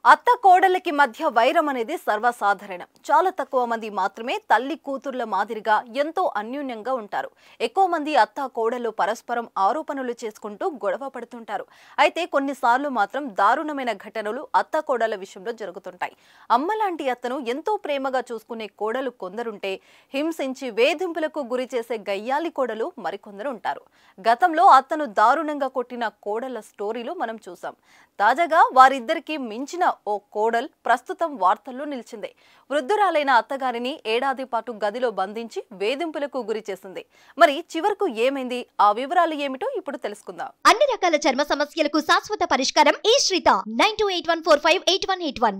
అత్త కోడళ్ళకి మధ్య వైరం అనేది సర్వసాధారణం. చాలా తక్కువ మంది మాత్రమే తల్లి కూతుర్ల మాదిరిగా ఎంతో అన్యోన్యంగా ఉంటారు. ఎక్కువ మంది అత్త కోడళ్ళు పరస్పరం ఆరోపణలు చేసుకుంటూ గొడవ పడుతుంటారు. అయితే కొన్నిసార్లు మాత్రం దారుణమైన ఘటనలు అత్త కోడళ్ళ విషయంలో జరుగుతుంటాయి. అమ్మ లాంటి అత్తను ఎంతో ప్రేమగా చూసుకునే కోడలు కొందరుంటే, హింసించి వేధింపులకు గురి చేసే గయ్యాలి కోడలు మరికొందరు ఉంటారు. గతంలో అత్తను దారుణంగా కొట్టిన కోడళ్ళ స్టోరీలు మనం చూసాం. తాజాగా వారిద్దరికి మించిన ఓ కోడల్ ప్రస్తుతం వార్తల్లో నిలిచింది. వృద్ధురాలైన అత్తగారిని ఏడాది పాటు గదిలో బంధించి వేధింపులకు గురి చేసింది. మరి చివరకు ఏమైంది? ఆ వివరాలు ఏమిటో ఇప్పుడు తెలుసుకుందాం. అన్ని రకాల చర్మ సమస్యలకు శాశ్వత పరిష్కారం ఈ శ్రీత 9281458181.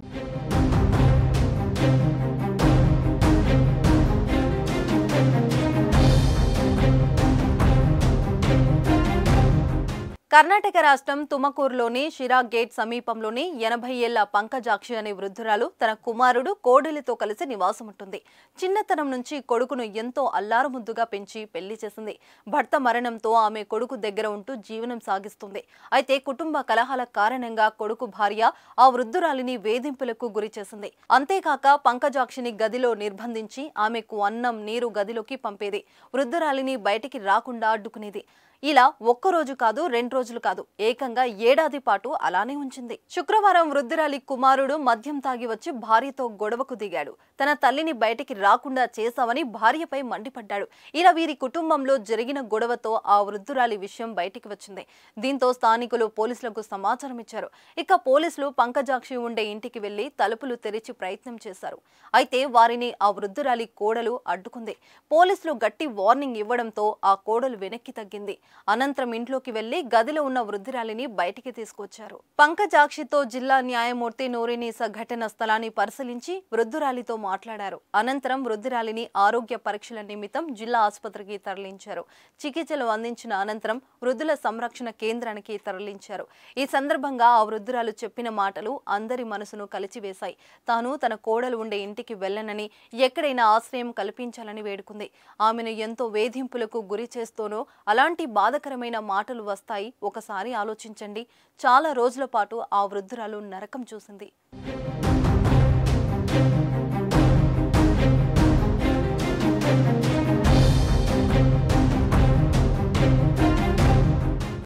కర్ణాటక రాష్ట్రం తుమకూరులోని షిరా గేట్ సమీపంలోని 80 ఏళ్ల పంకజాక్షి అనే వృద్ధురాలు తన కుమారుడు కోడలితో కలిసి నివాసముంటుంది. చిన్నతనం నుంచి కొడుకును ఎంతో అల్లారుముద్దుగా పెంచి పెళ్లి చేసింది. భర్త మరణంతో ఆమె కొడుకు దగ్గర ఉంటూ జీవనం సాగిస్తుంది. అయితే కుటుంబ కలహాల కారణంగా కొడుకు భార్య ఆ వృద్ధురాలిని వేధింపులకు గురి చేసింది. అంతేకాక పంకజాక్షిని గదిలో నిర్బంధించి ఆమెకు అన్నం నీరు గదిలోకి పంపేది. వృద్ధురాలిని బయటికి రాకుండా అడ్డుకునేది. ఇలా ఒక్కరోజు కాదు, 2 రోజులు కాదు, ఏకంగా ఏడాది పాటు అలానే ఉంచింది. శుక్రవారం వృద్ధురాలి కుమారుడు మద్యం తాగి వచ్చి భార్యతో గొడవకు దిగాడు. తన తల్లిని బయటికి రాకుండా చేశావని భార్యపై మండిపడ్డాడు. ఇలా వీరి కుటుంబంలో జరిగిన గొడవతో ఆ వృద్ధురాలి విషయం బయటికి వచ్చింది. దీంతో స్థానికులు పోలీసులకు సమాచారం ఇచ్చారు. ఇక పోలీసులు పంకజాక్షి ఉండే ఇంటికి వెళ్లి తలుపులు తెరిచి ప్రయత్నం చేశారు. అయితే వారిని ఆ వృద్ధురాలి కోడలు అడ్డుకుంది. పోలీసులు గట్టి వార్నింగ్ ఇవ్వడంతో ఆ కోడలు వెనక్కి తగ్గింది. అనంతరం ఇంట్లోకి వెళ్లి గదిలో ఉన్న వృద్ధురాలిని బయటికి తీసుకొచ్చారు. పంకజాక్షితో జిల్లా న్యాయమూర్తి నూరినీసా ఘటన స్థలాన్ని పరిశీలించి వృద్ధురాలితో మాట్లాడారు. అనంతరం వృద్ధురాలిని ఆరోగ్య పరీక్షల నిమిత్తం జిల్లా ఆసుపత్రికి తరలించారు. చికిత్సలు అందించిన అనంతరం వృద్ధుల సంరక్షణ కేంద్రానికి తరలించారు. ఈ సందర్భంగా ఆ వృద్ధురాలు చెప్పిన మాటలు అందరి మనసును కలిచివేశాయి. తాను తన కోడలు ఉండే ఇంటికి వెళ్లనని, ఎక్కడైనా ఆశ్రయం కల్పించాలని వేడుకుంది. ఆమెను ఎంతో వేధింపులకు గురి చేస్తూనో అలాంటి బాధకరమైన మాటలు వస్తాయి. ఒకసారి ఆలోచించండి. చాలా రోజుల పాటు ఆ వృద్ధురాలు నరకం చూసింది.